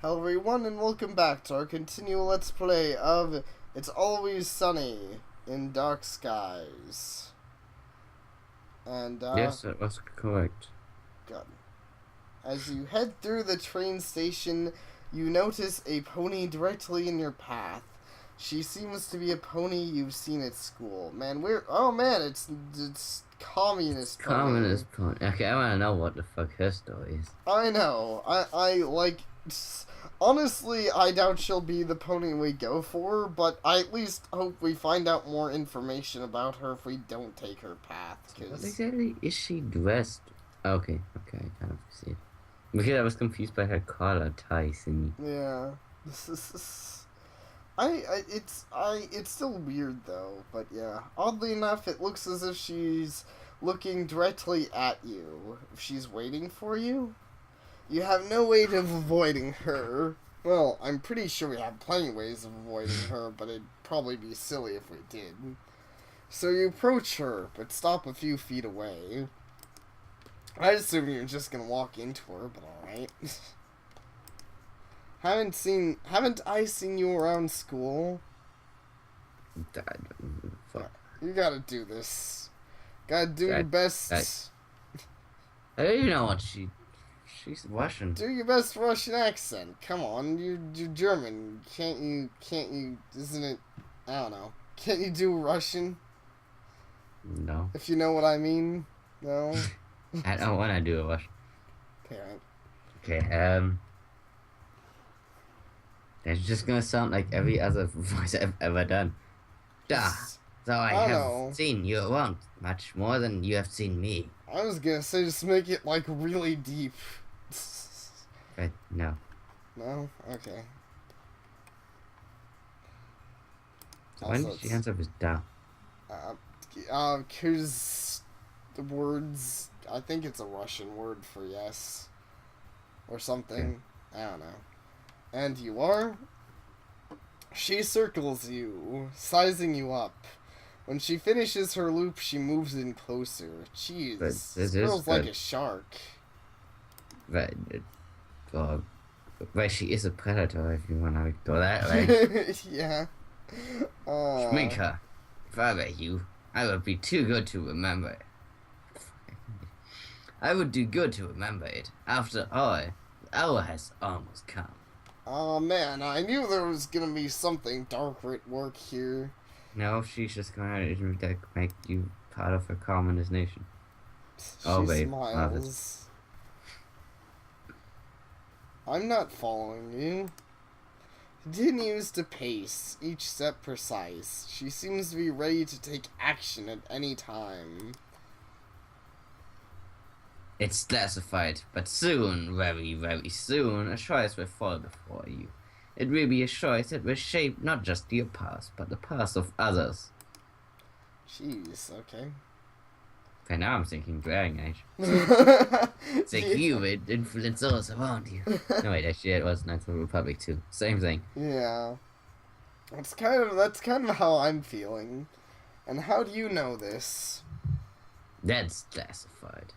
Hello everyone and welcome back to our continual Let's Play of It's Always Sunny in Dark Skies. And, Yes, that was correct. good. As you head through the train station, you notice a pony directly in your path. She seems to be a pony you've seen at school. Oh man, it's Communist Pony. Communist point. Okay, I want to know what the fuck her story is. I know. Honestly, I doubt she'll be the pony we go for, but I at least hope we find out more information about her if we don't take her path, What because... exactly is she dressed? Okay, I kind of see it. Because I was confused by her collar tie thingy. Yeah. It's still weird, though, but yeah. Oddly enough, it looks as if she's looking directly at you. If she's waiting for you? You have no way of avoiding her. Well, I'm pretty sure we have plenty of ways of avoiding her, but it'd probably be silly if we did. So you approach her, but stop a few feet away. I assume you're just gonna walk into her, but alright. Haven't I seen you around school? Fuck. You gotta do this. Gotta do your best. I don't even know what she's Russian. Do your best Russian accent. Come on, you're German. Can't you, isn't it, I don't know. Can't you do Russian? No. If you know what I mean? No? I don't want to do a Russian. Parent. Okay, that's just gonna sound like every other voice I've ever done. Da. So I have seen you around much more than you have seen me. I was gonna say just make it like really deep. But no. No? Okay. So when did she answer with da? Cause the words, I think it's a Russian word for yes. Or something. Okay. I don't know. And you are? She circles you, sizing you up. When she finishes her loop, she moves in closer. Jeez, this girl's like a shark. Well, she is a predator if you want to go that way. Yeah. Schminker, if I were you, I would be too good to remember it. I would do good to remember it. After all, the hour has almost come. Oh man, I knew there was gonna be something dark at work here. No, she's just gonna make you part of her communist nation. She smiles. I'm not following you. Continues to pace, each step precise. She seems to be ready to take action at any time. It's classified, but soon, very, very soon, a choice will fall before you. It will be a choice that will shape not just your past, but the past of others. Jeez, okay. Okay, now I'm thinking Dragon Age. It's like you would influence those around you. No, wait, actually, it was Knights of the Republic too. Same thing. Yeah. That's kind of how I'm feeling. And how do you know this? That's classified.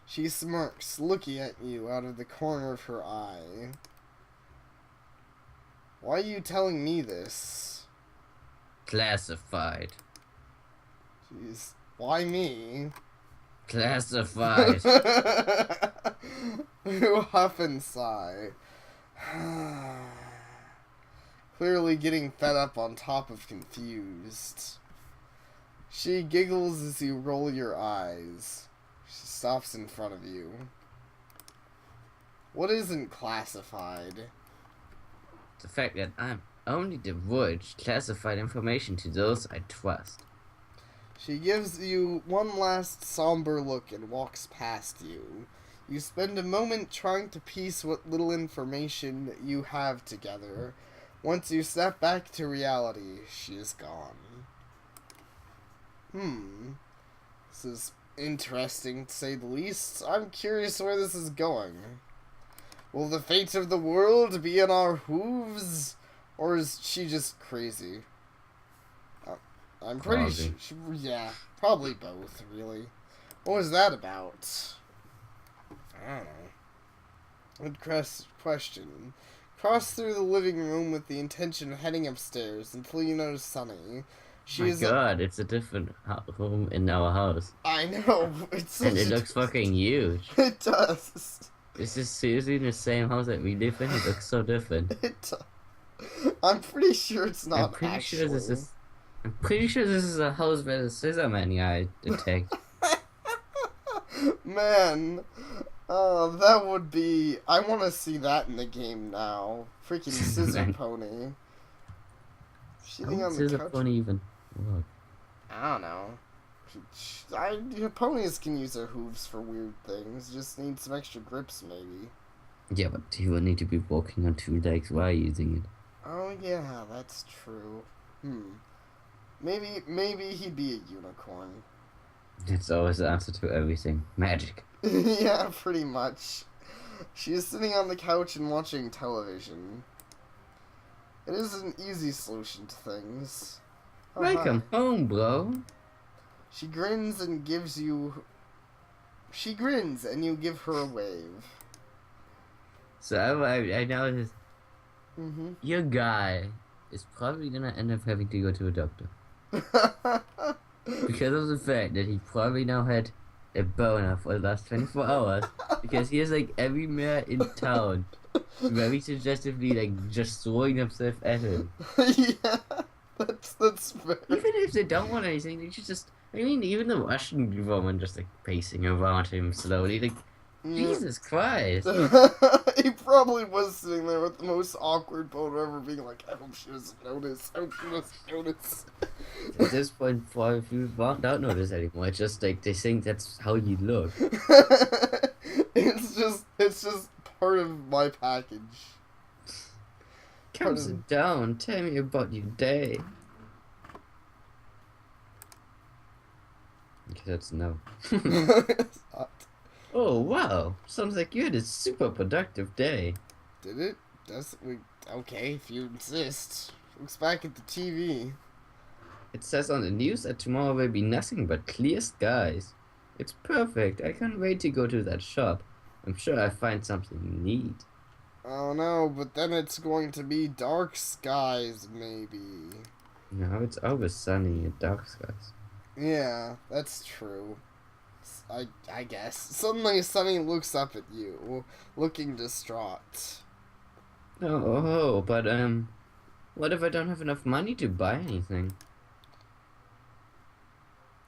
She smirks, looking at you out of the corner of her eye. Why are you telling me this? Classified. Jeez. Why me? Classified. You huff and sigh. Clearly getting fed up on top of confused. She giggles as you roll your eyes. She stops in front of you. What isn't classified? The fact that I'm only divulge classified information to those I trust. She gives you one last somber look and walks past you. You spend a moment trying to piece what little information you have together. Once you step back to reality, she is gone. This is interesting, to say the least. I'm curious where this is going. Will the fate of the world be in our hooves? Or is she just crazy? I'm pretty sure... Yeah, probably both, really. What was that about? I don't know. Good question. Cross through the living room with the intention of heading upstairs until you notice Sunny. She My is. God, it's a different home in our house, I know. It's and such it a. looks fucking huge. It does. Is this seriously the same house that we live in? It looks so different. It does. I'm pretty sure it's I'm not pretty sure this actually. is. I'm pretty sure this is a house where the scissor man guy attacked. Man, that would be. I want to see that in the game now. Freaking scissor Man, pony. how Shitting would on the scissor couch. pony even work? I don't know. Ponies can use their hooves for weird things. Just need some extra grips, maybe. Yeah, but he would need to be walking on two legs while using it. Oh yeah, that's true. Maybe he'd be a unicorn. It's always the answer to everything. Magic. Yeah, pretty much. She is sitting on the couch and watching television. It is an easy solution to things. Oh, Welcome hi. home, bro. She grins and gives you. She grins and you give her a wave. So I noticed Mm-hmm. your guy is probably gonna end up having to go to a doctor because of the fact that he probably now had a boner for the last 24 hours because he is like every man in town very suggestively like just throwing himself at him. Yeah, that's fair. Even if they don't want anything, they should just. I mean, even the Russian woman just like pacing around him slowly, like Yeah. Jesus Christ. He probably was sitting there with the most awkward boner ever, being like, "I hope she doesn't notice. I hope she doesn't notice." At this point, probably people don't notice anymore. It's just like they think that's how you look. It's just part of my package. Come Pardon. sit down. Tell me about your day. Okay, that's no. Oh wow! Sounds like you had a super productive day. Did it? Okay, if you insist. Looks back at the TV. It says on the news that tomorrow will be nothing but clear skies. It's perfect. I can't wait to go to that shop. I'm sure I'll find something you need. Oh no, but then it's going to be dark skies, maybe. No, it's always sunny and dark skies. Yeah, that's true. I guess. Suddenly, Sunny looks up at you, looking distraught. Oh, but what if I don't have enough money to buy anything?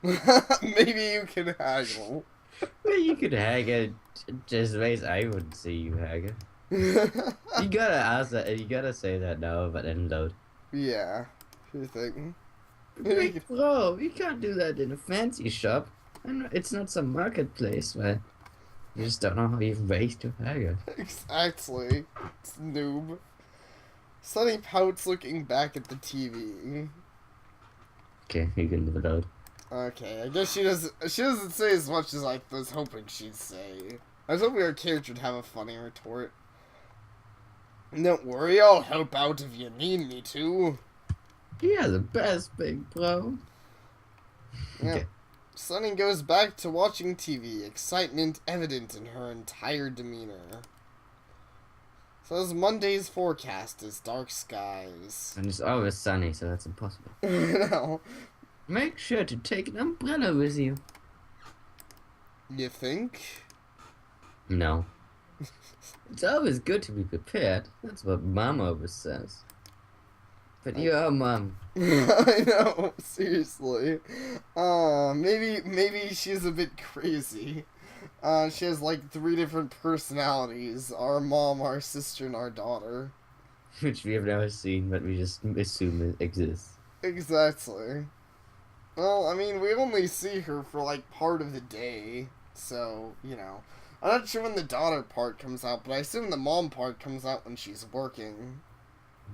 Maybe you can haggle. Well, you could haggle just ways I would see you haggle. You gotta ask that, you gotta say that now, but then load. Yeah, sure thing. Big bro, you can't do that in a fancy shop. It's not some marketplace where you just don't know how you raise to haggle. Exactly. It's noob. Sunny pouts looking back at the TV. Okay, you can load. Okay, I guess she doesn't say as much as I was hoping she'd say. I was hoping our character would have a funny retort. Don't worry, I'll help out if you need me to. Yeah, the best, big bro. Yeah. Okay. Sunny goes back to watching TV, excitement evident in her entire demeanor. Says Monday's forecast is dark skies. And it's always sunny, so that's impossible. No. Make sure to take an umbrella with you. You think? No. It's always good to be prepared. That's what Mom always says. But you're Mom. I know, seriously. Maybe she's a bit crazy. She has like 3 different personalities. Our mom, our sister, and our daughter. Which we have never seen, but we just assume it exists. Exactly. Well, I mean, we only see her for like part of the day, so, you know. I'm not sure when the daughter part comes out, but I assume the mom part comes out when she's working.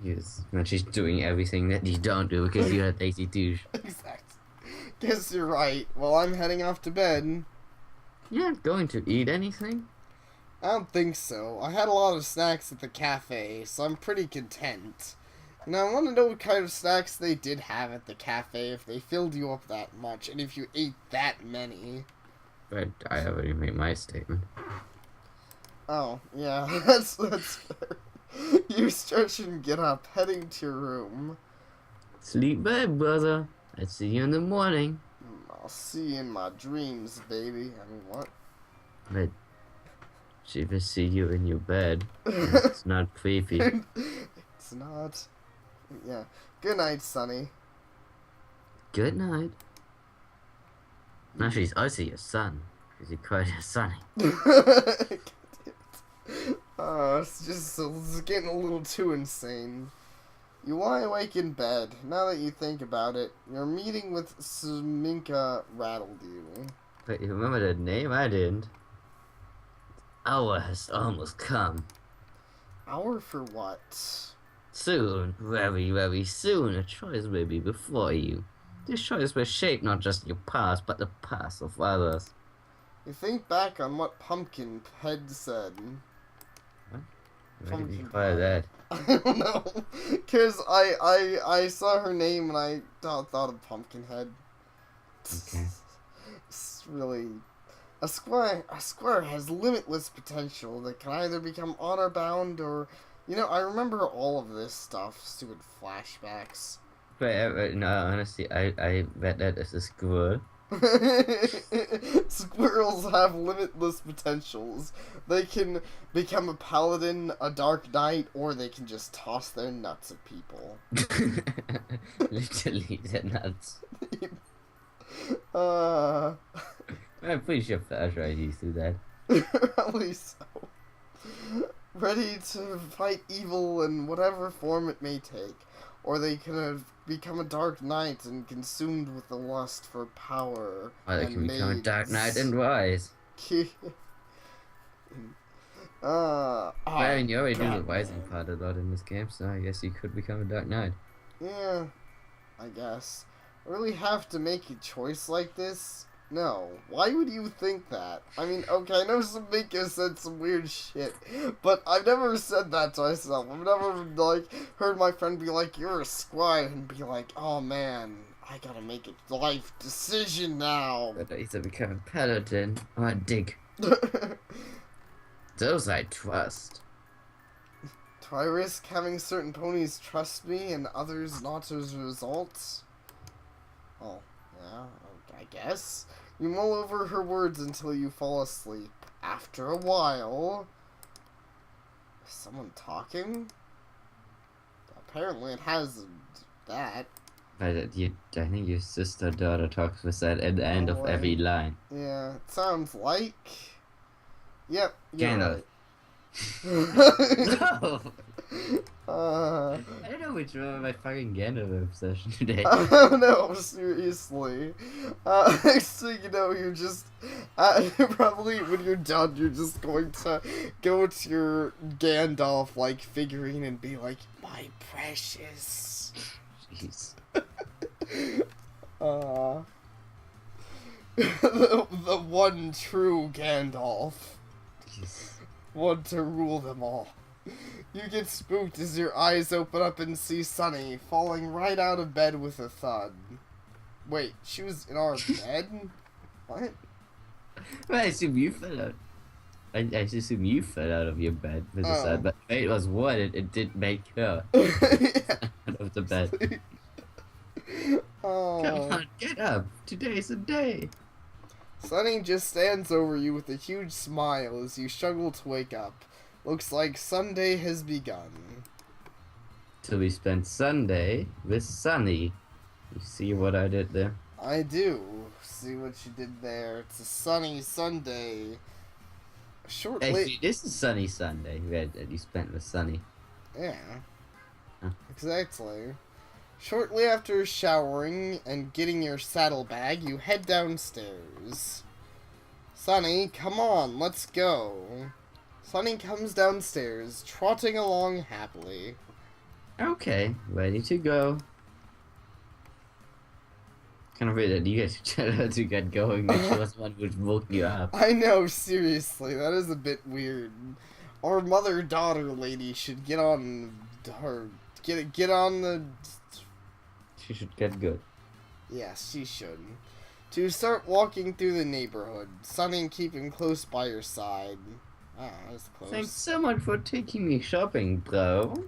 Yes. And she's doing everything that you don't do because you're a lazy douche. Exactly. Guess you're right. Well, I'm heading off to bed. You're not going to eat anything? I don't think so. I had a lot of snacks at the cafe, so I'm pretty content. And I want to know what kind of snacks they did have at the cafe, if they filled you up that much, and if you ate that many. But I already made my statement. Oh, yeah, that's fair. You stretch and get up, heading to your room. Sleep well, brother. I'll see you in the morning. I'll see you in my dreams, baby. I mean, what? But she will see you in your bed. It's not creepy. It's not. Yeah. Good night, Sonny. Good night. Actually, I see your son. Because you cried your sonny. It's getting a little too insane. You lie awake in bed. Now that you think about it, your meeting with Sminka rattled you. Wait, you remember the name? I didn't. Hour has almost come. Hour for what? Soon, very, very soon, a choice may be before you. This choice will shape not just your past, but the past of others. You think back on what Pumpkinhead said. What? Why did you Pumpkin call that? I don't know. Because I saw her name and I thought of Pumpkinhead. Okay. It's really... A square has limitless potential that can either become honor bound or... You know, I remember all of this stuff. Stupid flashbacks. Wait, no, honestly, I bet that is a squirrel. Squirrels have limitless potentials. They can become a paladin, a dark knight, or they can just toss their nuts at people. Literally, they're nuts. uh... I'm pretty sure Flash right used to that. Probably so. Ready to fight evil in whatever form it may take. Or they can have become a dark knight and consumed with the lust for power. Or they can become a dark knight and rise. Well, I mean, you already do the rising part a lot in this game, so I guess you could become a dark knight. Yeah, I guess. Really have to make a choice like this? No. Why would you think that? I mean, okay, I know Samika said some weird shit, but I've never said that to myself. I've never, like, heard my friend be like, you're a squire, and be like, oh man, I gotta make a life decision now. But I either become a paladin or a dig. Those I trust. Do I risk having certain ponies trust me and others not as a result? Oh, yeah, I guess. You mull over her words until you fall asleep. After a while... Is someone talking? Apparently it has that. But I think your sister-daughter talks with that at the end of every line. Yeah, it sounds like... Yep, you're Gandalf. right. No! I don't know which one of my fucking Gandalf obsession today. No, seriously. Next thing you know, you're just... probably when you're done, you're just going to go to your Gandalf-like figurine and be like, my precious. Jeez. The one true Gandalf. Jeez. One to rule them all. You get spooked as your eyes open up and see Sunny falling right out of bed with a thud. Wait, she was in our bed? What? Well, I assume you fell out. I assume you fell out of your bed with a thud, but it was what it did make her out of the bed. Oh. Come on, get up. Today's the day. Sunny just stands over you with a huge smile as you struggle to wake up. Looks like Sunday has begun. So we spent Sunday with Sunny. You see what I did there? I do. See what you did there. It's a sunny Sunday. Hey, this is Sunny Sunday that you spent with Sunny. Yeah. Huh. Exactly. Shortly after showering and getting your saddlebag, you head downstairs. Sunny, come on, let's go. Sunny comes downstairs, trotting along happily. Okay, ready to go. Kind of weird that you guys tell her to get going and she was the one who woke you up. I know, seriously, that is a bit weird. Our mother-daughter lady should get on her... Get on the... She should get good. Yes, she should. To start walking through the neighborhood, Sunny keeping close by your side. Ah, that's Thanks close. so much for taking me shopping, bro.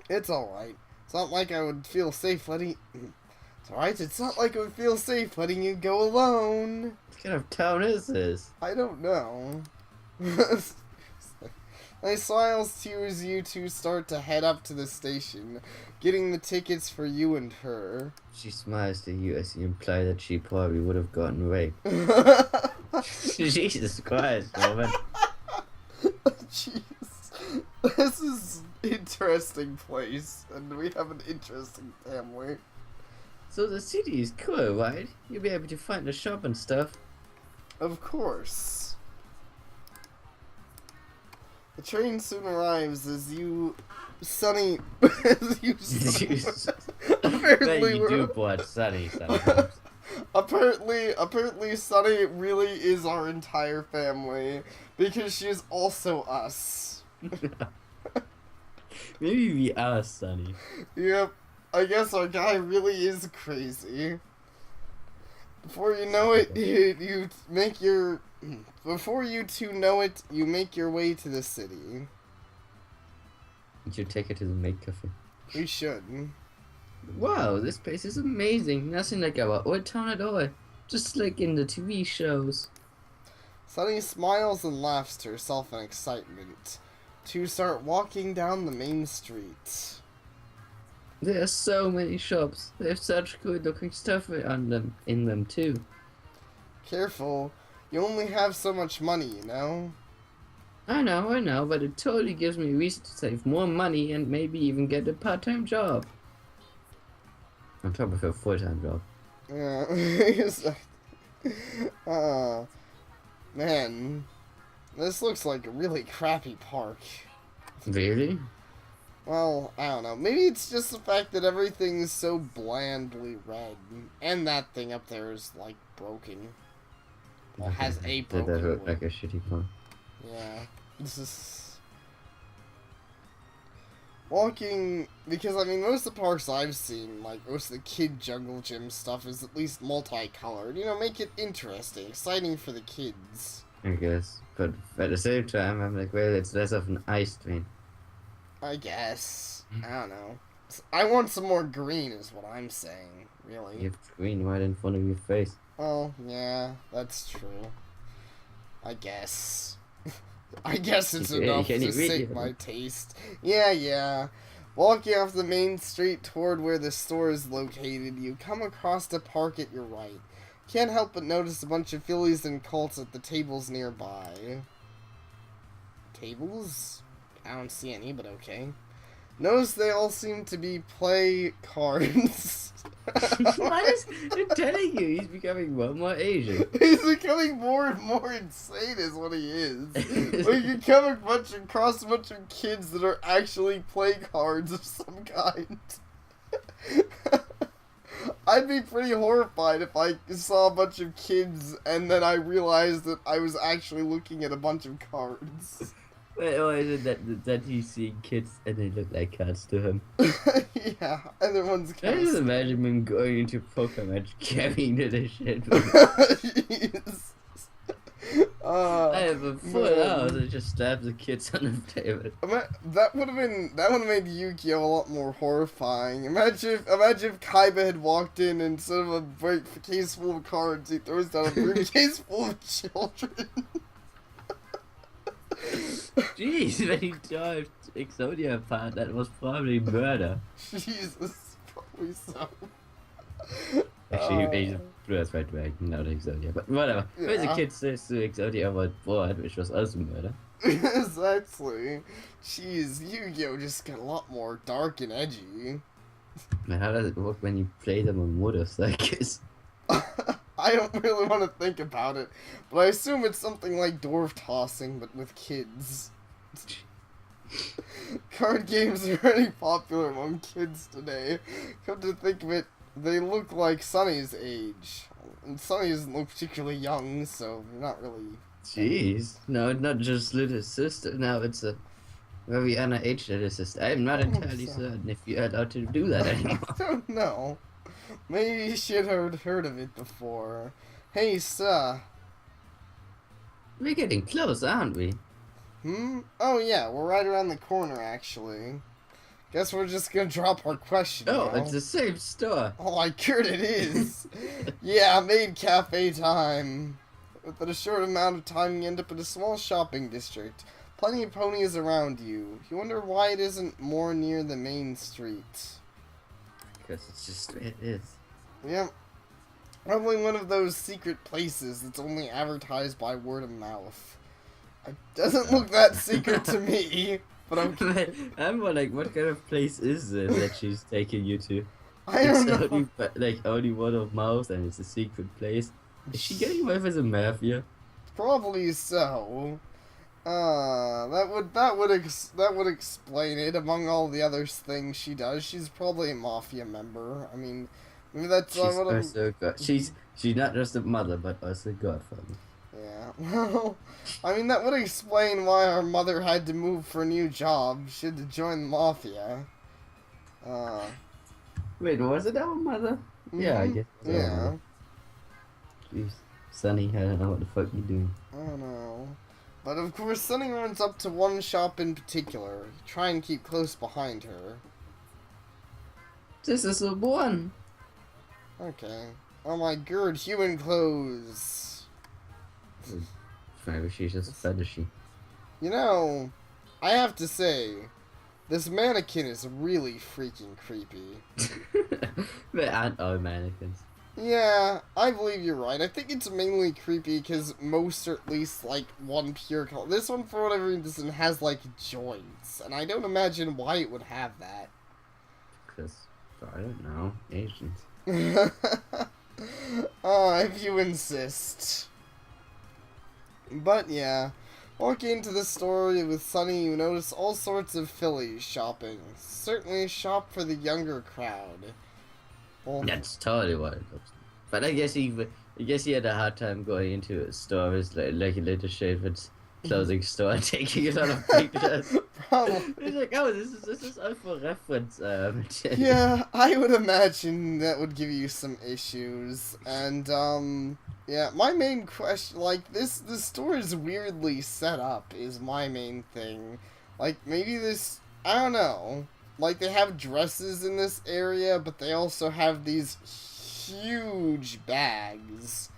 It's alright. It's not like I would feel safe letting... It's alright, it's not like I would feel safe letting you go alone. What kind of town is this? I don't know. I smiles to you as you two start to head up to the station, getting the tickets for you and her. She smiles to you as you imply that she probably would have gotten raped. Jesus Christ, woman. Jeez. This is an interesting place, and we have an interesting family. So the city is cool, right? You'll be able to find the shop and stuff. Of course. The train soon arrives as you, Sunny, as you, apparently, You do board Sunny sometimes. apparently, Sunny really is our entire family because she is also us. Maybe we are Sunny. Yep, I guess our guy really is crazy. Before you know it, you make your. Before you two know it, you make your way to the city. You should take her to the maid cafe. We should. Wow, this place is amazing. Nothing like our old town at all. Just like in the TV shows. Sunny smiles and laughs to herself in excitement. To start walking down the main street. There are so many shops. They have such good looking stuff on them, in them too. Careful, you only have so much money, you know? I know, but it totally gives me a reason to save more money and maybe even get a part-time job. On top of a full-time job. Yeah. Man. This looks like a really crappy park. Really? Well, I don't know. Maybe it's just the fact that everything's so blandly red. And that thing up there is, like, broken. Well, has a Did broken that look wood. like a shitty park? Yeah. This is... Walking... Because, I mean, most of the parks I've seen, like, most of the kid jungle gym stuff is at least multicolored. You know, make it interesting, exciting for the kids. I guess. But at the same time, I'm like, well, it's less of an ice train. I guess. I don't know. I want some more green is what I'm saying, really. You have green right in front of your face. Oh, yeah, that's true. I guess. I guess it's enough can you to read sate it? my taste. Yeah. Walking off the main street toward where the store is located, you come across a park at your right. Can't help but notice a bunch of fillies and colts at the tables nearby. Tables? I don't see any, but okay. Notice they all seem to be play cards. What is I'm telling you? He's becoming more and more Asian. He's becoming more and more insane is what he is. Like you come across a bunch of kids that are actually play cards of some kind. I'd be pretty horrified if I saw a bunch of kids and then I realized that I was actually looking at a bunch of cards. Wait, why is it that he's seeing kids and they look like cards to him? Yeah, everyone's I kind just of... imagine him going into poker match carrying to the shit. Jeez. I have a full man. house and just stab the kids on the table. That would have made Yu-Gi-Oh a lot more horrifying. Imagine if Kaiba had walked in and instead of a case full of cards, he throws down a briefcase full of children. Jeez, when he dived Exodia apart, that was probably murder. Jesus, probably so. Actually, he threw us right back, not Exodia, but whatever. Yeah. Where's the kid says to Exodia about board, which was also murder. Exactly. Jeez, Yu-Gi-Oh just got a lot more dark and edgy. Man, how does it work when you play them on motorcycles? I don't really want to think about it, but I assume it's something like dwarf tossing, but with kids. Card games are very popular among kids today. Come to think of it, they look like Sunny's age. And Sunny doesn't look particularly young, so you're not really... Jeez. No, not just little sister, now it's a very underage little sister. I'm not entirely certain if you're allowed to do that anymore. I don't know. Maybe she had heard of it before. Hey, sir. We're getting close, aren't we? Hmm? Oh yeah, we're right around the corner actually. Guess we're just gonna drop our question Oh, it's now. the same store. Oh my god, it is! Yeah, maid cafe time. Within a short amount of time, you end up in a small shopping district. Plenty of ponies around you. You wonder why it isn't more near the main street. Because it's just it is. Yep. Probably one of those secret places that's only advertised by word of mouth. It doesn't Oh. look that secret to me, but But I'm like, what kind of place is this that she's taking you to? I It's don't know. only like only word of mouth, and it's a secret place. Is she getting away with the mafia? Probably so. That would explain it. Among all the other things she does, she's probably a mafia member. I mean, maybe that's She's what I'm. also she's not just a mother, but also a godfather. Yeah. Well, I mean that would explain why our mother had to move for a new job. She had to join the mafia. Uh. Wait, was it our mother? Yeah, I Mhm. guess it was our Yeah. mother. Jeez, Sonny, I don't know what the fuck you're doing. I don't know. But of course, Sunny runs up to one shop in particular. Try and keep close behind her. This is the one. Okay. Oh my god, human clothes. Maybe she's just a fetishy. You know, I have to say, this mannequin is really freaking creepy. They aren't all mannequins. Yeah, I believe you're right. I think it's mainly creepy because most are at least like one pure color. This one, for whatever reason, has like joints, and I don't imagine why it would have that. Because, I don't know, Asians. Oh, if you insist. But yeah, walking into the store with Sunny, you notice all sorts of fillies shopping. Certainly a shop for the younger crowd. Well, That's totally what it looks like. But I guess he had a hard time going into a store with like a little Schaefer's clothing store and taking a lot of pictures. probably. He's like, oh, this is all for reference material. Yeah, I would imagine that would give you some issues. And, yeah, my main question, like, the store is weirdly set up, is my main thing. Like, maybe this, I don't know. Like, they have dresses in this area, but they also have these huge bags.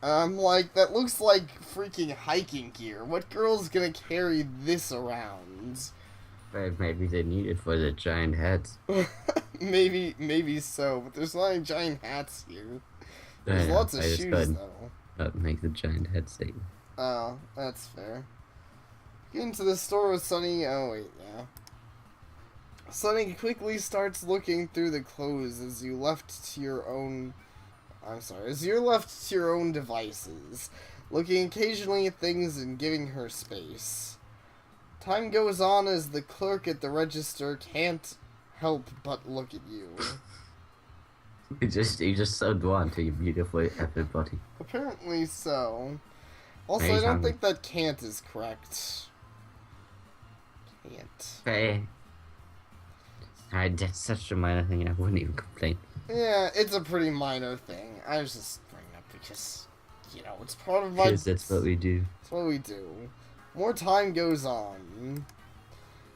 Like, that looks like freaking hiking gear. What girl's gonna carry this around? But maybe they need it for the giant hats. maybe so, but there's not any giant hats here. There's I know, lots of I just shoes, couldn't though. not make the giant hat statement. Oh, that's fair. Get into the store with Sunny. Oh, wait, yeah. Sunny quickly starts looking through the clothes as you're left to your own devices, looking occasionally at things and giving her space. Time goes on as the clerk at the register can't help but look at you. You just so drawn to your beautiful apple body. Apparently so. Also, Maybe I he's don't hungry. think that can't is correct. Can't. Hey. That's such a minor thing, I wouldn't even complain. Yeah, it's a pretty minor thing. I was just bringing it up because, you know, it's part of my... Because that's what we do. It's what we do. More time goes on.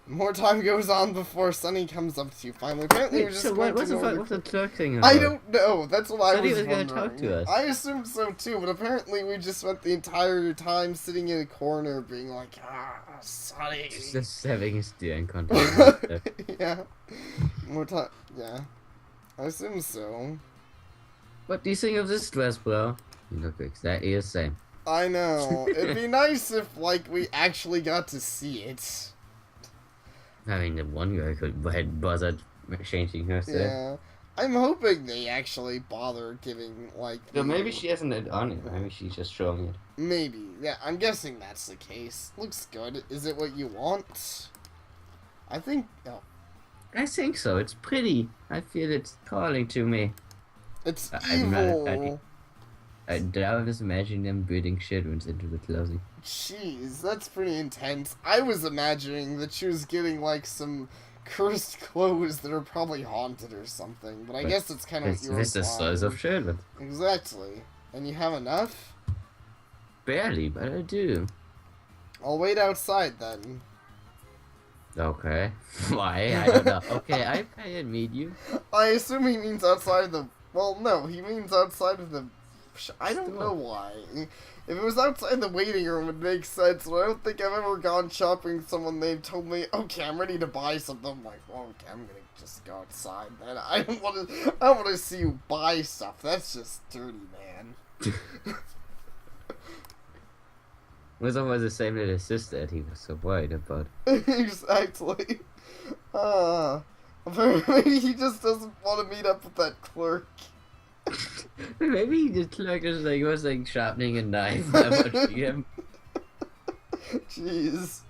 More time goes on before Sunny comes up to you finally. Apparently, we're Wait, just so going what's to the go fuck over- with the clerk thing about? I don't know. That's what I Thought he was was gonna wondering. talk to us. I assumed so too, but apparently we just spent the entire time sitting in a corner being like, Sunny. Just having a steering contest. Yeah. More time. Yeah. I assume so. What do you think of this dress, bro? You look exactly the same. I know. It'd be nice if, like, we actually got to see it. I mean, the one guy had bothered changing her set. Yeah. I'm hoping they actually bother giving, like... So the- maybe she hasn't it on it. Maybe she's just showing it. Maybe. Yeah, I'm guessing that's the case. Looks good. Is it what you want? I think... Oh. I think so. It's pretty. I feel it's calling to me. It's I'm not- evil. I was imagining them breeding shitwins into the clothing. Jeez, that's pretty intense. I was imagining that she was getting, like, some cursed clothes that are probably haunted or something. But I guess that's kind of what you were This is size of shitwins. Exactly. And you have enough? Barely, but I do. I'll wait outside then. Okay. Why? I don't know. Okay, I can meet you. I assume he means outside the. Well, no, he means outside of the. I don't Store. know why. If it was outside the waiting room, it makes sense. But I don't think I've ever gone shopping with someone. They've told me, "Okay, I'm ready to buy something." I'm like, well, "Okay, I'm gonna just go outside." Then I don't want to. I don't want to see you buy stuff. That's just dirty, man. Was almost the same little sister that he was so worried about. Exactly. Maybe he just doesn't want to meet up with that clerk. Maybe the clerk is like was like sharpening a knife. I watched him. Jeez.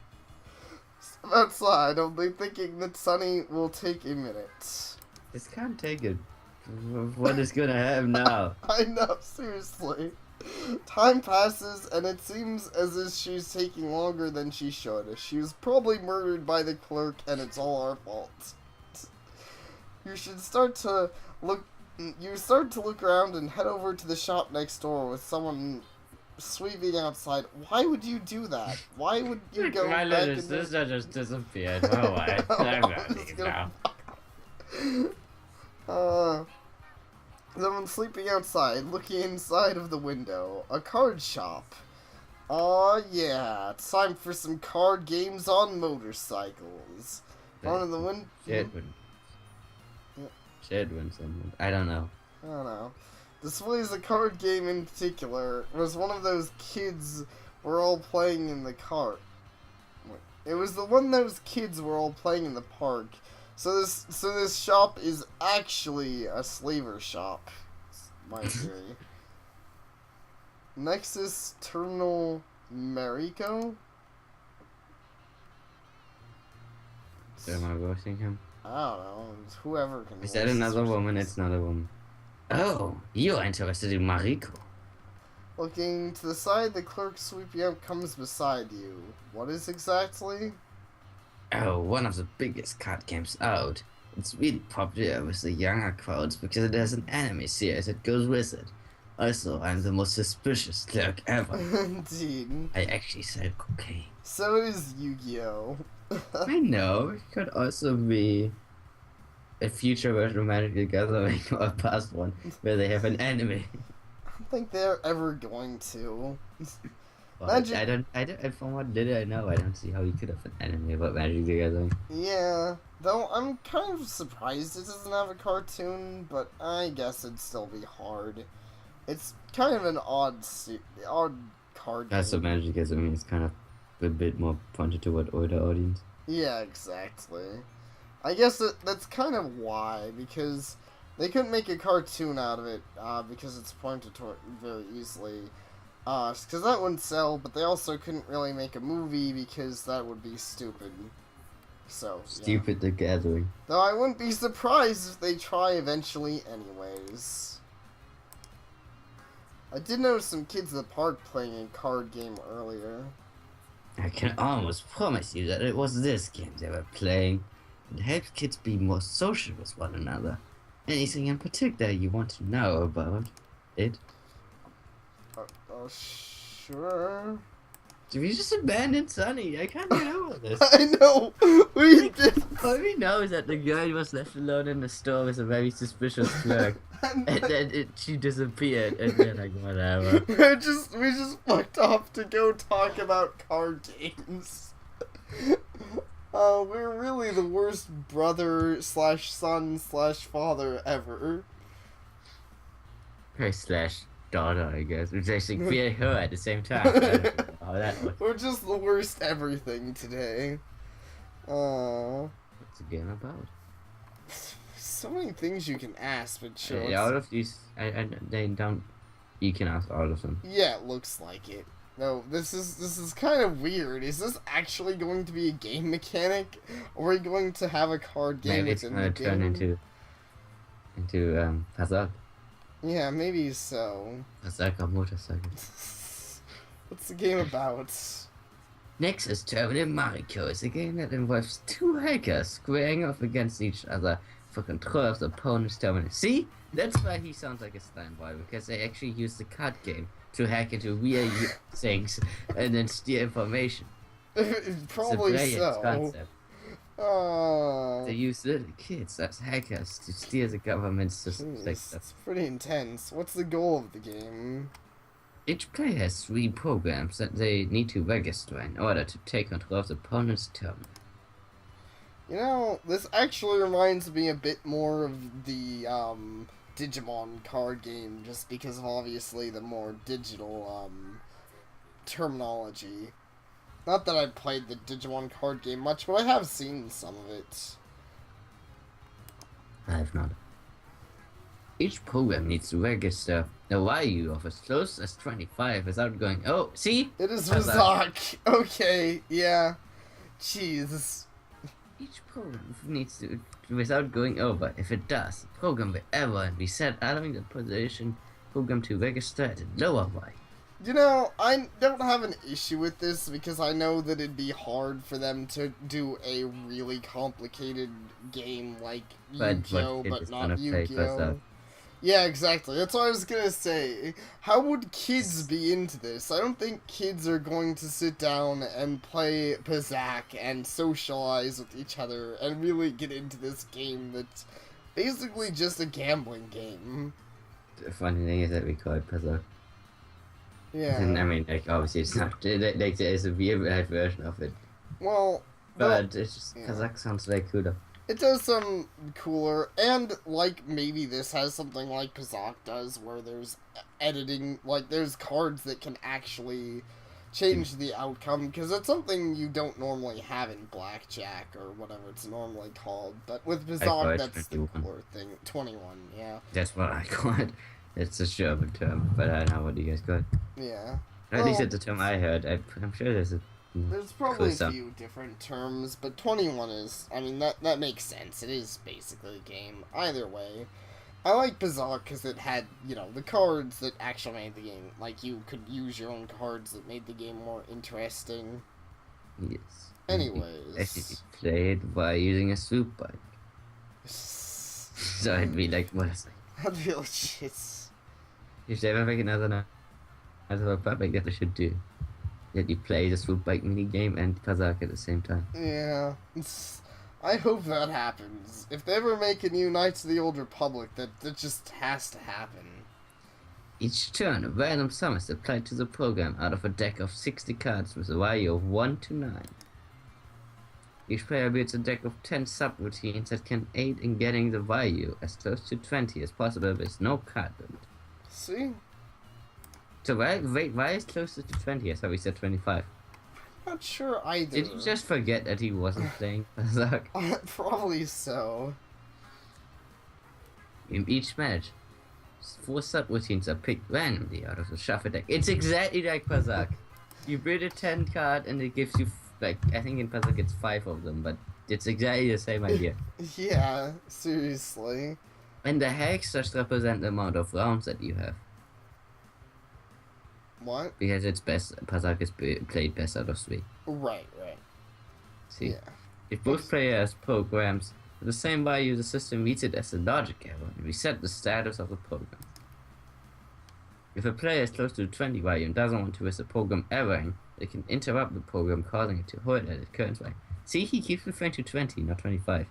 Step outside, only thinking that Sunny will take a minute. This can't take it. What is gonna happen now? I know, seriously. Time passes, and it seems as if she's taking longer than she should. She was probably murdered by the clerk, and it's all our fault. You should start to look. You start to look around and head over to the shop next door with someone sweeping outside. Why would you do that? Why would you go My back little in there? sister just disappeared. Oh, I'm gonna leave now. Someone sleeping outside, looking inside of the window. A card shop. Aw, yeah. It's time for some card games on motorcycles. Front of the window. Shedwin. Shedwin, someone. I don't know. I don't know. Displays a card game in particular. It was one of those kids were all playing in the cart. It was the one those kids were all playing in the park. So this shop is actually a slaver shop. My theory. Nexus Terminal Mariko? Am I voicing him? I don't know. It's whoever can. Is that another woman? It's not a woman. Oh, you're interested in Mariko. Looking to the side, the clerk sweeping up comes beside you. What is exactly? Oh, one of the biggest card games out. It's really popular with the younger crowds because it has an anime series that goes with it. Also, I'm the most suspicious clerk ever. Indeed. I actually said cocaine. So is Yu-Gi-Oh! I know, it could also be a future version of Magic the Gathering or a past one where they have an anime. I don't think they're ever going to. Well, Magic- I don't, from what little I know, I don't see how you could have an anime about Magic the Gathering. Yeah, though I'm kind of surprised it doesn't have a cartoon, but I guess it'd still be hard. It's kind of an odd card game. That's what Magic the Gathering is kind of a bit more pointed toward older audience. Yeah, exactly. I guess that's kind of why, because they couldn't make a cartoon out of it, because it's pointed toward very easily. Because that wouldn't sell, but they also couldn't really make a movie because that would be stupid. So, yeah. Stupid the Gathering. Though I wouldn't be surprised if they try eventually anyways. I did notice some kids in the park playing a card game earlier. I can almost promise you that it was this game they were playing. It helps kids be more social with one another. Anything in particular you want to know about it? Sure. Did we just abandon Sunny? I can't get over this. I know! We did! All we know is that the girl was left alone in the store with a very suspicious clerk. And then she disappeared, and we're like, whatever. we just fucked off to go talk about card games. We're really the worst brother slash son slash father ever. Her slash daughter, I guess. Which actually created her at the same time. I don't know how that was. We're just the worst everything today. What's the game about? So many things you can ask, but sure. All of these, they don't. You can ask all of them. Yeah, it looks like it. No, this is kind of weird. Is this actually going to be a game mechanic? Or are we going to have a card game Maybe it's within gonna the turn game? into puzzle. Yeah, maybe so. Puzzle motorcycle. What's the game about? Nexus Terminal Mariko is a game that involves two hackers squaring off against each other for control of the opponent's terminal. See? That's why he sounds like a Steinboy, because they actually use the card game to hack into real things and then steal information. It's a Probably brilliant so. concept. Uh, They use little kids as hackers to steal the government's Jeez, sector. it's pretty intense. What's the goal of the game? Each player has 3 programs that they need to register in order to take control of the opponent's terminal. You know, this actually reminds me a bit more of the Digimon card game, just because of obviously the more digital terminology. Not that I've played the Digimon card game much, but I have seen some of it. I have not. Each program needs to register the value of as close as 25 without going, oh, see? It is Kazakh. Razak. Okay, yeah. Jeez. Each program needs to, without going over. If it does, the program will ever and reset, allowing the position program to register at a lower value. You know, I don't have an issue with this because I know that it'd be hard for them to do a really complicated game like But Yu-Gi-Oh, what kid but is not gonna play Kazakh? Yu-Gi-Oh. Yeah, exactly. That's what I was gonna say. How would kids be into this? I don't think kids are going to sit down and play Pazak and socialize with each other and really get into this game that's basically just a gambling game. The funny thing is that we call it Kazakh. And I Yeah. mean, like, obviously it's not, like, there's a weird version of it. Well, But it's just, yeah. Kazakh sounds way cooler. It does some cooler, and like maybe this has something like Pazak does, where there's editing, like there's cards that can actually change the outcome, because it's something you don't normally have in Blackjack or whatever it's normally called. But with I call Pazak, it that's the 21. cooler thing. 21, yeah, That's what I call it. It's a German term, but I don't know what you guys call it. yeah. At least Well, it's the term I heard. I'm sure there's a there's probably a stuff. few different terms, but 21 is, I mean, that makes sense. It is basically a game. Either way, I like Bizarre because it had, you know, the cards that actually made the game. Like, you could use your own cards that made the game more interesting. Yes. Anyways. Actually, play it by using a swoop bike. So I'd be like, what is it? That'd be legit. If they ever make another public that they should do. That you play the swoop bike mini game and Kazakh at the same time. Yeah. I hope that happens. If they ever make a new Knights of the Old Republic, that just has to happen. Each turn, a random sum is applied to the program out of a deck of 60 cards with a value of 1 to 9. Each player builds a deck of 10 subroutines that can aid in getting the value as close to 20 as possible with no card limit. See? So why is closer to 20? I thought we said 25. Not sure either. Did you just forget that he wasn't playing Kazakh? Probably so. In each match, 4 subroutines are picked randomly out of the shuffle deck. It's exactly like Kazakh. You build a 10 card and it gives you, like, I think in Kazakh it's 5 of them, but it's exactly the same idea. Yeah, seriously. And the hex just represent the amount of rounds that you have. What? Because it's best, Kazakh is played best out of 3. Right. See? Yeah. If both players programs with the same value, the system reads it as a logic error and reset the status of the program. If a player is close to the 20 value and doesn't want to risk the program erroring, it can interrupt the program, causing it to hold at its current value. See, he keeps referring to 20, not 25.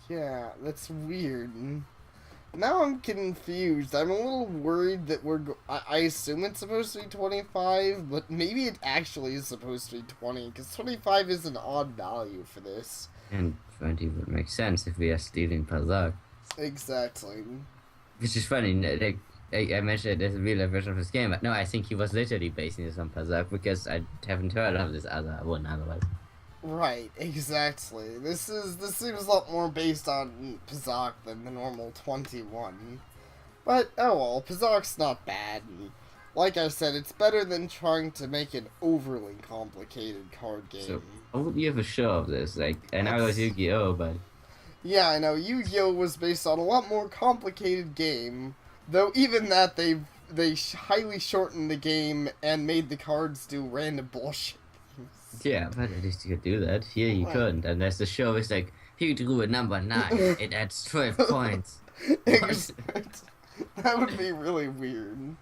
Yeah, that's weird. Now I'm confused. I'm a little worried that I assume it's supposed to be 25, but maybe it actually is supposed to be 20, because 25 is an odd value for this. And 20 would make sense if we are stealing Kazakh. Exactly. Which is funny, like, I mentioned there's a real life version of this game, but no, I think he was literally basing this on Kazakh because I haven't heard of this other one otherwise. Right, exactly. This seems a lot more based on Pazak than the normal 21. But, oh well, Pazak's not bad, and like I said, it's better than trying to make an overly complicated card game. So, what would you have a show of this? Like, I know it was Yu-Gi-Oh, but... Yeah, I know, Yu-Gi-Oh! Was based on a lot more complicated game, though even that they highly shortened the game and made the cards do random bullshit. Yeah, but at least you could do that. Here you couldn't, unless the show is like, he drew a number 9, it adds 12 points. That would be really weird.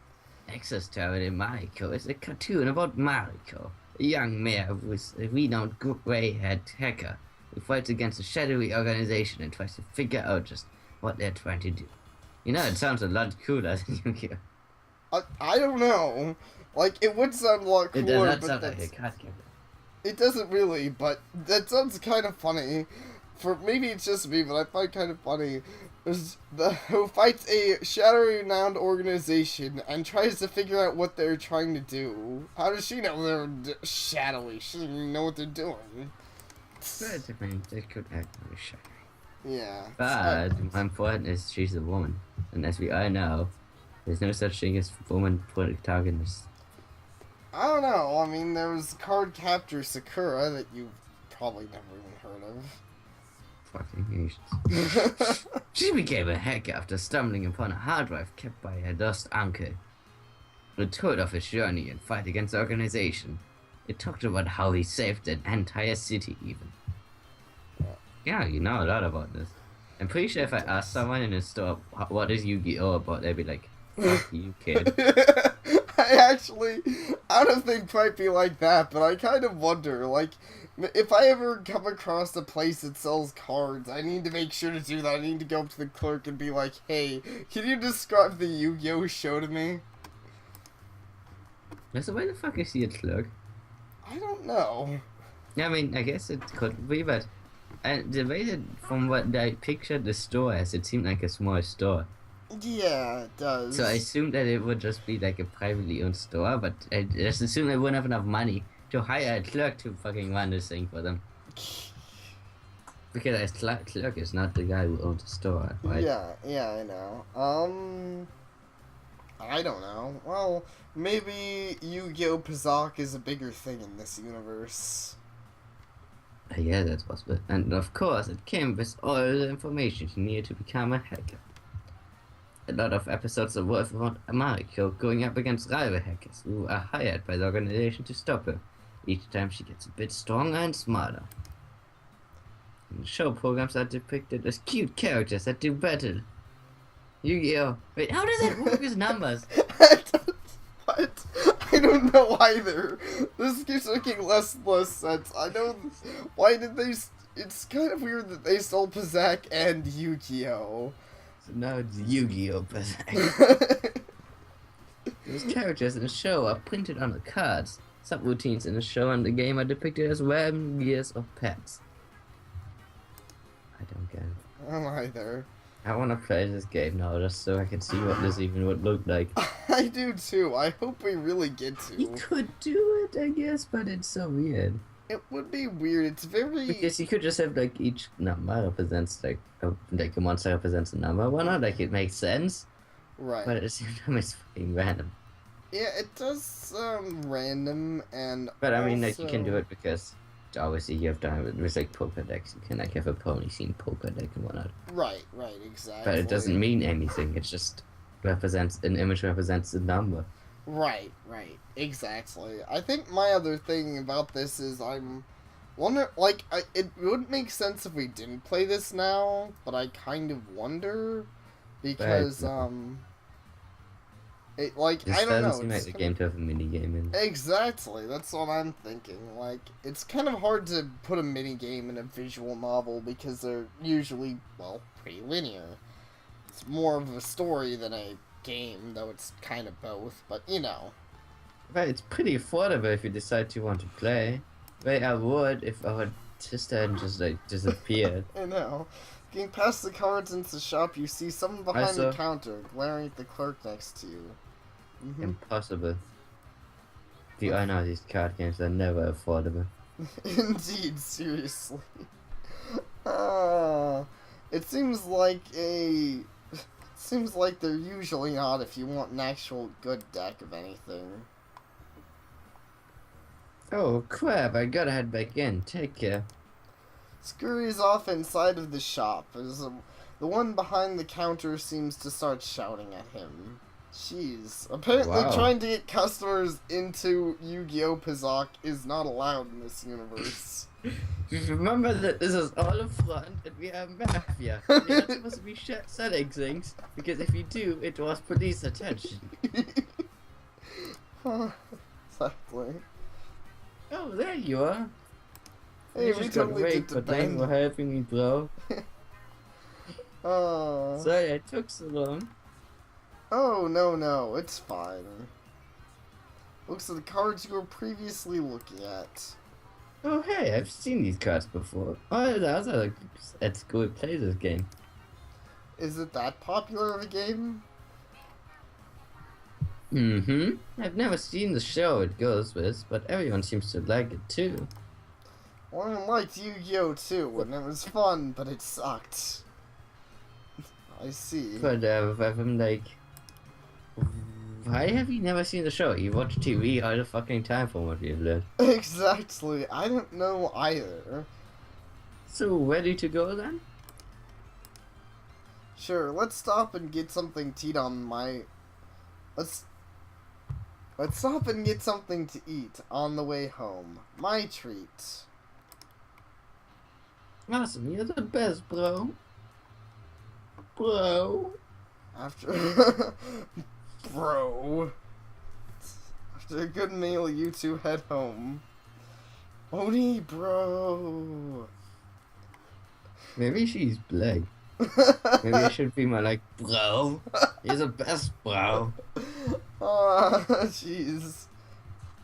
Access to it in Mariko is a cartoon about Mariko. a young mayor who's a renowned grey-haired hacker who fights against a shadowy organization and tries to figure out just what they're trying to do. You know, it sounds a lot cooler than I don't know. Like, it would sound a lot It does cooler, not but sound like a card game. it doesn't really, but that sounds kind of funny. For maybe it's just me, but I find kind of funny. Who fights a shadowy renowned organization and tries to figure out what they're trying to do. How does she know they're shadowy? She doesn't even know what they're doing. But I mean, they could act really shy. Yeah. But more important is she's a woman. And as we all know, there's no such thing as woman protagonists. I don't know. I mean, there was card captor Sakura that you've probably never even heard of. Fucking Asians. She became a hacker after stumbling upon a hard drive kept by her lost uncle. It told of his journey and fight against the organization. It talked about how he saved an entire city even. Yeah, you know a lot about this. I'm pretty sure if I asked someone in a store what is Yu-Gi-Oh about, they'd be like, fuck you, kid. I don't think quite be like that, but I kind of wonder, like, if I ever come across a place that sells cards, I need to make sure to do that. I need to go up to the clerk and be like, hey, can you describe the Yu-Gi-Oh show to me? So why the fuck is he a clerk? I don't know. Yeah, I mean, I guess it could be, but the way that, from what I pictured the store as, it seemed like a small store. Yeah, it does. So I assumed that it would just be like a privately owned store, but I just assumed they wouldn't have enough money to hire a clerk to fucking run this thing for them. Because a clerk is not the guy who owns the store, right? Yeah, I know. I don't know. Well, maybe Yu-Gi-Oh! Pazak is a bigger thing in this universe. Yeah, that's possible. And of course, it came with all the information you needed to become a hacker. A lot of episodes are worth around Mariko going up against rival hackers who are hired by the organization to stop her. Each time she gets a bit stronger and smarter. And the show programs are depicted as cute characters that do battle. Yu-Gi-Oh! Wait, how does that work with numbers? What? I don't know either. This keeps making less and less sense. I know. Why did they? It's kind of weird that they stole Pazak and Yu-Gi-Oh! So now it's Yu-Gi-Oh! Those characters in the show are printed on the cards. Subroutines in the show and the game are depicted as random gears of pets. I don't get it. I don't either. I want to play this game now just so I can see what this even would look like. I do too. I hope we really get to. You could do it, I guess, but it's so weird. It would be weird. It's very. Because you could just have like each number represents like a monster represents a number. Why not? Like it makes sense. Right. But at the same time, it's fucking random. Yeah, it does sound random and. But I mean, like also... you can do it because obviously you have done it with like poker decks. You can like have a pony scene poker deck and whatnot. Right, exactly. But it doesn't mean anything. It just represents an image represents a number. Right, exactly. I think my other thing about this is I'm wonder like it would make sense if we didn't play this now, but I kind of wonder because it like This I don't know. doesn't seem like the game to have a mini game in. Exactly, that's what I'm thinking. Like it's kind of hard to put a mini game in a visual novel because they're usually pretty linear. It's more of a story than a game, though it's kind of both, but you know. Well, it's pretty affordable if you decide you want to play. Well, I would if our sister hadn't just like disappeared. I know. Getting past the cards into the shop, you see someone behind the counter, glaring at the clerk next to you. Mm-hmm. Impossible. I know these card games are never affordable. Indeed, seriously. It seems like they're usually not if you want an actual good deck of anything. Oh crap, I gotta head back in. Take care. Scurries off inside of the shop as the one behind the counter seems to start shouting at him. Jeez. Apparently trying to get customers into Yu-Gi-Oh! Pazak is not allowed in this universe. Remember that this is all a front and we are mafia. You're not supposed to be selling things, because if you do, it draws police attention. Exactly. Oh, there you are. Hey, You we just got totally did raped, the but thanks for band. helping me, bro. Oh. Sorry I took so long. Oh, no, no, it's fine. Looks at the cards you were previously looking at. Oh, hey, I've seen these cards before. Oh, the other at school play this game. Is it that popular of a game? Mm-hmm. I've never seen the show it goes with, but everyone seems to like it too. Well, I liked Yu-Gi-Oh! Too, and it was fun, but it sucked. I see. But I'm like, why have you never seen the show? You watch TV all the fucking time from what you've learned. Exactly. I don't know either. So ready to go then? Sure, let's stop and get something to eat on my... Let's... Let's stop and get something to eat on the way home. My treat. Awesome, you're the best, bro. Bro. After... Bro. After a good meal, you two head home. Oni, bro. Maybe she's black. Maybe I should be more like, bro. You're the best, bro. Ah, jeez.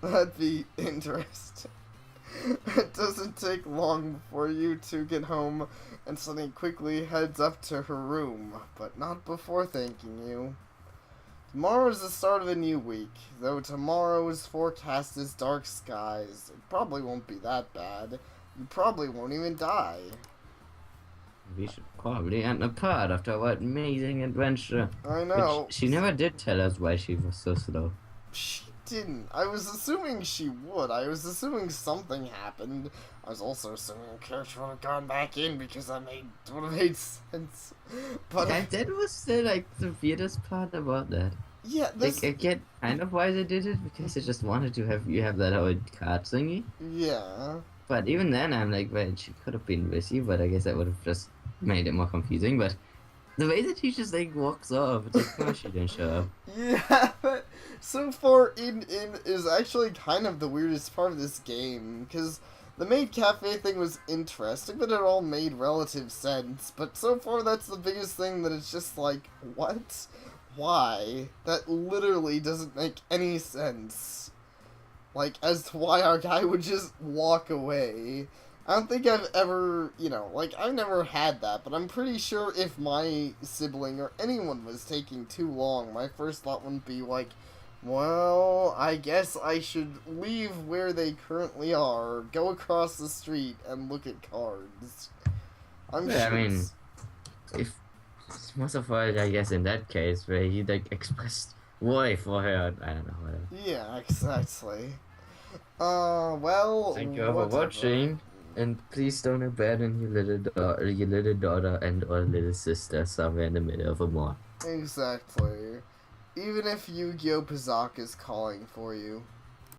That'd be interesting. It doesn't take long before you two get home, and Sunny quickly heads up to her room, but not before thanking you. Tomorrow is the start of a new week, though tomorrow's forecast is dark skies. It probably won't be that bad. You probably won't even die. We should probably end apart after what amazing adventure. I But know. she never did tell us why she was so slow. She didn't. I was assuming she would. I was assuming something happened. I was also assuming the character would have gone back in because would have made sense. But Yeah, that was the weirdest part about that. yeah, this Like, I get kind of why they did it, because they just wanted to have you have that whole card thingy. yeah. But even then, I'm like, well, she could have been busy, but I guess that would have just made it more confusing. But the way that he just like walks off, it's like, no, she didn't show up. Yeah, but so far in is actually kind of the weirdest part of this game, because the maid cafe thing was interesting, but it all made relative sense. But so far, that's the biggest thing that it's just like, what? Why? That literally doesn't make any sense. Like, as to why our guy would just walk away. I don't think I've ever, I've never had that, but I'm pretty sure if my sibling or anyone was taking too long, my first thought wouldn't be like, well, I guess I should leave where they currently are, go across the street, and look at cards. I'm Yeah, I sure. mean, if most of all, I guess in that case where he like expressed worry for her, I don't know, whatever. Yeah, exactly. Well, Thank you for whatever. watching, and please don't abandon your little daughter and or little sister somewhere in the middle of a mall. Exactly. Even if Yu-Gi-Oh! Pazak is calling for you.